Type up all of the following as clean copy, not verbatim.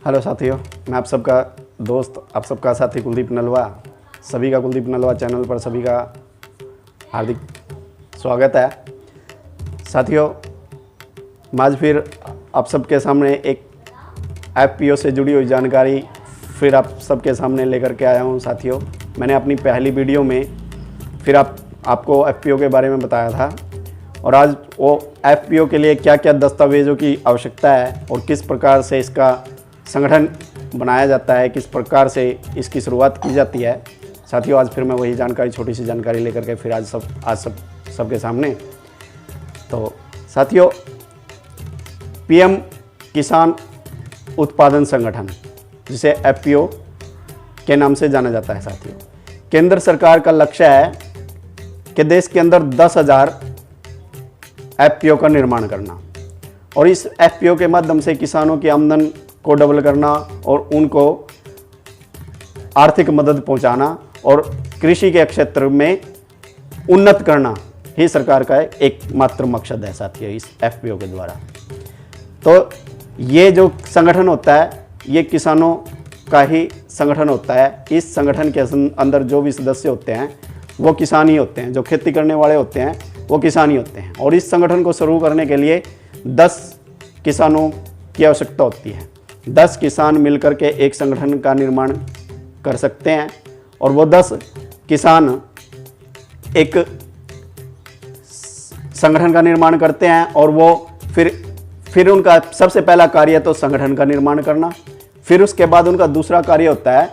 Hello साथियों, मैं आप सबका दोस्त, आप सबका साथी कुलदीप नलवा। सभी का कुलदीप नलवा चैनल पर सभी का हार्दिक स्वागत है। साथियों, मैं आज फिर आप सबके सामने एक एफपीओ से जुड़ी हुई जानकारी फिर आप सबके सामने लेकर के आया हूँ। साथियों, मैंने अपनी पहली वीडियो में फिर आपको एफपीओ के बारे में बताया था और आज वो एफपीओ के लिए क्या क्या दस्तावेज़ों की आवश्यकता है और किस प्रकार से इसका संगठन बनाया जाता है, किस प्रकार से इसकी शुरुआत की जाती है। साथियों, आज फिर मैं वही जानकारी, छोटी सी जानकारी लेकर के फिर आज सबके सामने। तो साथियों, पीएम किसान उत्पादन संगठन, जिसे एफपीओ के नाम से जाना जाता है। साथियों, केंद्र सरकार का लक्ष्य है कि देश के अंदर 10,000 एफपीओ का निर्माण करना और इस एफपीओ के माध्यम से किसानों की आमदन को डबल करना और उनको आर्थिक मदद पहुंचाना और कृषि के क्षेत्र में उन्नत करना ही सरकार का एकमात्र मकसद है। साथियों, इस एफपीओ के द्वारा तो ये जो संगठन होता है, ये किसानों का ही संगठन होता है। इस संगठन के अंदर जो भी सदस्य होते हैं वो किसान ही होते हैं, जो खेती करने वाले होते हैं वो किसान ही होते हैं। और इस संगठन को शुरू करने के लिए 10 किसानों की आवश्यकता होती है। 10 किसान मिलकर के एक संगठन का निर्माण कर सकते हैं और वो 10 किसान एक संगठन का निर्माण करते हैं और वो फिर उनका सबसे पहला कार्य तो संगठन का निर्माण करना। फिर उसके बाद उनका दूसरा कार्य होता है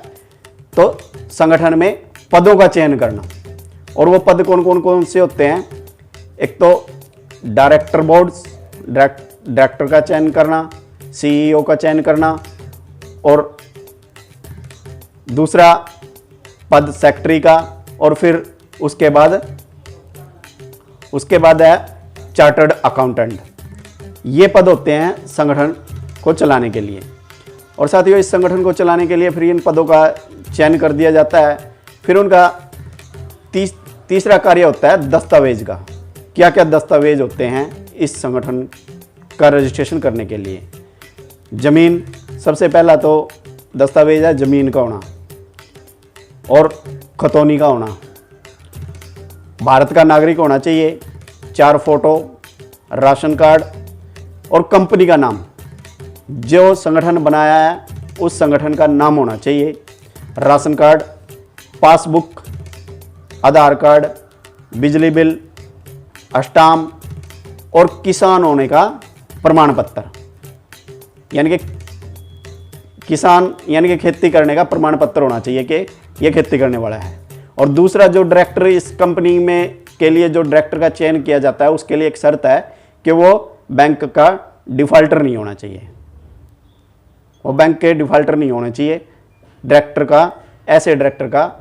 तो संगठन में पदों का चयन करना। और वो पद कौन से होते हैं? एक तो डायरेक्टर बोर्ड्स, डायरेक्टर का चयन करना, सीईओ का चयन करना और दूसरा पद सेक्रेटरी का, और फिर उसके बाद है चार्टर्ड अकाउंटेंट। ये पद होते हैं संगठन को चलाने के लिए। और साथियों, इस संगठन को चलाने के लिए फिर इन पदों का चयन कर दिया जाता है। फिर उनका तीसरा कार्य होता है दस्तावेज का। क्या क्या दस्तावेज होते हैं इस संगठन का रजिस्ट्रेशन करने के लिए? ज़मीन, सबसे पहला तो दस्तावेज है ज़मीन का होना और खतौनी का होना। भारत का नागरिक होना चाहिए। 4 फोटो, राशन कार्ड और कंपनी का नाम, जो संगठन बनाया है उस संगठन का नाम होना चाहिए। राशन कार्ड, पासबुक, आधार कार्ड, बिजली बिल, स्टाम्प और किसान होने का प्रमाण पत्र, यानी कि किसान यानी कि खेती करने का प्रमाण पत्र होना चाहिए कि ये खेती करने वाला है। और दूसरा, जो डायरेक्टर इस कंपनी में के लिए जो डायरेक्टर का चयन किया जाता है, उसके लिए एक शर्त है कि वो बैंक का डिफाल्टर नहीं होना चाहिए। वो बैंक के डिफाल्टर नहीं होने चाहिए। डायरेक्टर का, ऐसे डायरेक्टर का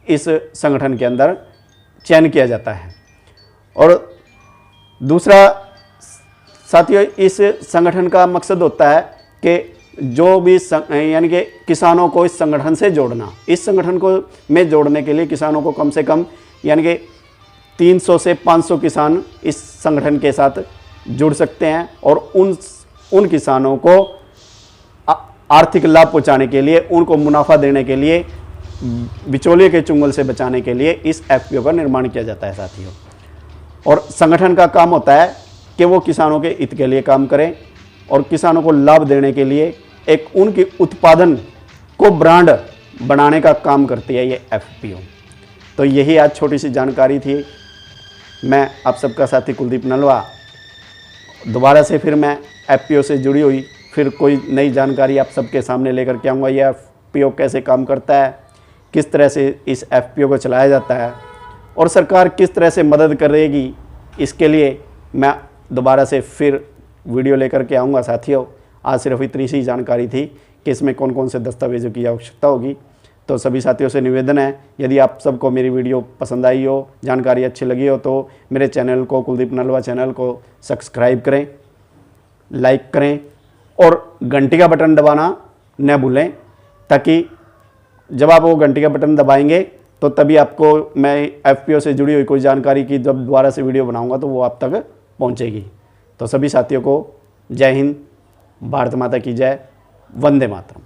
इस संगठन के अंदर चयन किया जाता है। और दूसरा साथियों, इस संगठन का मकसद होता है कि जो भी यानी कि किसानों को इस संगठन से जोड़ना। इस संगठन को में जोड़ने के लिए किसानों को कम से कम यानी कि 300 से 500 किसान इस संगठन के साथ जुड़ सकते हैं और उन किसानों को आर्थिक लाभ पहुंचाने के लिए, उनको मुनाफा देने के लिए, बिचौलिए के चुंगल से बचाने के लिए इस एफपीओ का निर्माण किया जाता है। साथियों, और संगठन का काम होता है कि वो किसानों के हित के लिए काम करें और किसानों को लाभ देने के लिए एक उनकी उत्पादन को ब्रांड बनाने का काम करती है ये एफपीओ। तो यही आज छोटी सी जानकारी थी। मैं आप सबका साथी कुलदीप नलवा दोबारा से फिर मैं एफपीओ से जुड़ी हुई फिर कोई नई जानकारी आप सबके सामने लेकर के आऊँगा। यह एफपीओ कैसे काम करता है, किस तरह से इस एफपीओ को चलाया जाता है और सरकार किस तरह से मदद करेगी, इसके लिए मैं दोबारा से फिर वीडियो लेकर के आऊँगा। साथियों, आज सिर्फ इतनी सी जानकारी थी कि इसमें कौन कौन से दस्तावेज़ों की आवश्यकता होगी। तो सभी साथियों से निवेदन है, यदि आप सबको मेरी वीडियो पसंद आई हो, जानकारी अच्छी लगी हो, तो मेरे चैनल को, कुलदीप नलवा चैनल को सब्सक्राइब करें, लाइक करें और घंटी का बटन दबाना न भूलें, ताकि जब आप वो घंटी का बटन दबाएंगे तो तभी आपको मैं एफपीओ से जुड़ी हुई कोई जानकारी की जब दोबारा से वीडियो बनाऊंगा तो वो आप तक पहुंचेगी। तो सभी साथियों को जय हिंद, भारत माता की जय, वंदे मातरम।